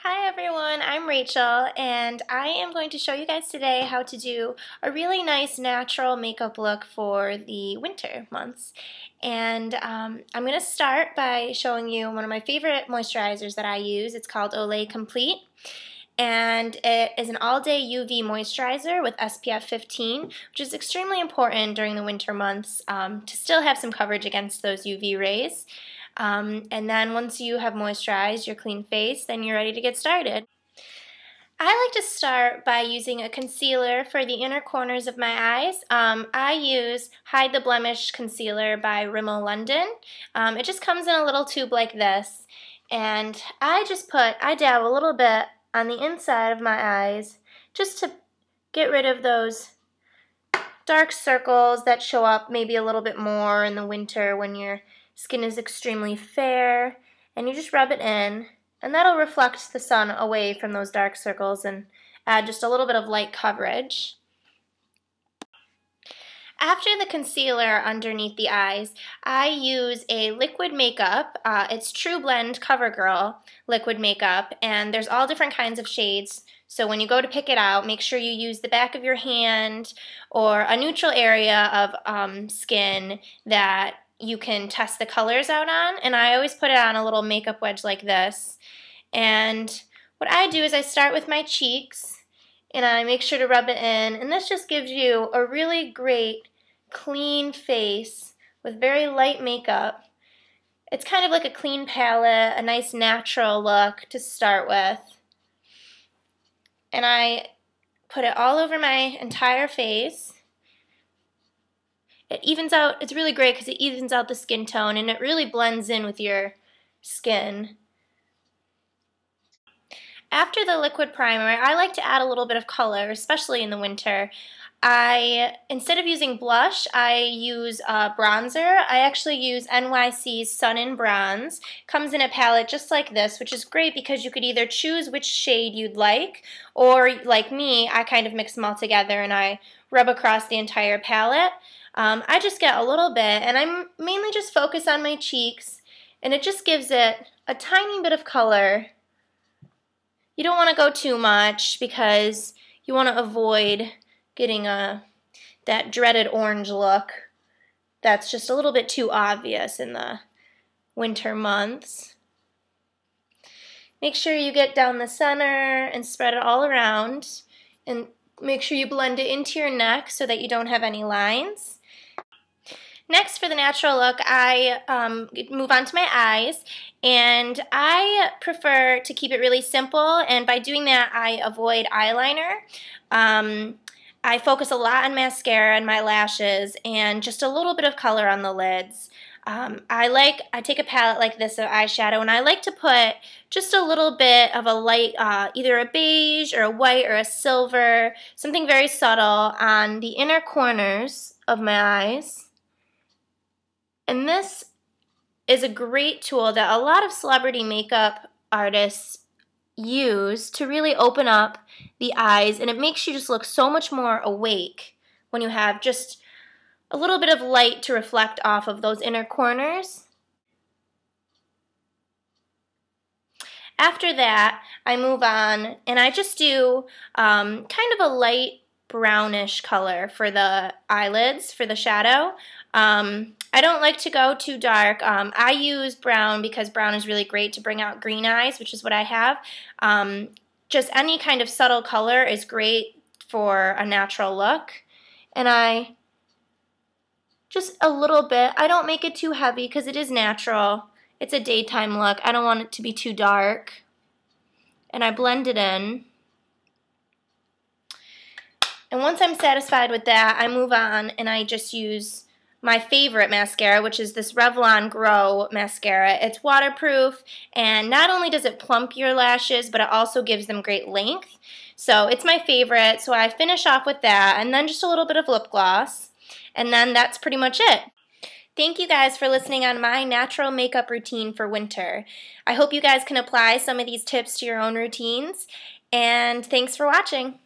Hi everyone, I'm Rachel and I am going to show you guys today how to do a really nice natural makeup look for the winter months. And I'm going to start by showing you one of my favorite moisturizers that I use. It's called Olay Complete. And it is an all-day UV moisturizer with SPF 15, which is extremely important during the winter months to still have some coverage against those UV rays. And then once you have moisturized your clean face, then you're ready to get started. I like to start by using a concealer for the inner corners of my eyes. I use Hide the Blemish Concealer by Rimmel London. It just comes in a little tube like this. And I dab a little bit on the inside of my eyes just to get rid of those dark circles that show up maybe a little bit more in the winter when your skin is extremely fair. And you just rub it in, and that'll reflect the sun away from those dark circles and add just a little bit of light coverage. After the concealer underneath the eyes, I use a liquid makeup. It's True Blend CoverGirl liquid makeup, and there's all different kinds of shades. So when you go to pick it out, make sure you use the back of your hand or a neutral area of skin that you can test the colors out on. And I always put it on a little makeup wedge like this. And what I do is I start with my cheeks and I make sure to rub it in, and this just gives you a really great clean face with very light makeup. It's kind of like a clean palette, a nice natural look to start with. And I put it all over my entire face. It evens out, it's really great because it evens out the skin tone and it really blends in with your skin. After the liquid primer, I like to add a little bit of color, especially in the winter. Instead of using blush, I use bronzer. I actually use NYC's Sun In Bronze. Comes in a palette just like this, which is great because you could either choose which shade you'd like, or like me, I kind of mix them all together and I rub across the entire palette. I just get a little bit, and I mainly just focus on my cheeks, and it just gives it a tiny bit of color. You don't want to go too much because you want to avoid getting that dreaded orange look that's just a little bit too obvious in the winter months. Make sure you get down the center and spread it all around, and make sure you blend it into your neck so that you don't have any lines. Next, for the natural look, I move on to my eyes, and I prefer to keep it really simple, and by doing that, I avoid eyeliner. I focus a lot on mascara and my lashes, and just a little bit of color on the lids. I take a palette like this of eyeshadow, and I like to put just a little bit of a light, either a beige or a white or a silver, something very subtle on the inner corners of my eyes. And this is a great tool that a lot of celebrity makeup artists use to really open up the eyes, and it makes you just look so much more awake when you have just a little bit of light to reflect off of those inner corners. After that, I move on and I just do kind of a light brownish color for the eyelids, for the shadow. I don't like to go too dark. I use brown because brown is really great to bring out green eyes, which is what I have. Just any kind of subtle color is great for a natural look. And I just a little bit, I don't make it too heavy because it is natural. It's a daytime look. I don't want it to be too dark. And I blend it in. And once I'm satisfied with that, I move on and I just use my favorite mascara, which is this Revlon Grow mascara. It's waterproof, and not only does it plump your lashes, but it also gives them great length. So it's my favorite, so I finish off with that, and then just a little bit of lip gloss, and then that's pretty much it. Thank you guys for listening on my natural makeup routine for winter. I hope you guys can apply some of these tips to your own routines, and thanks for watching.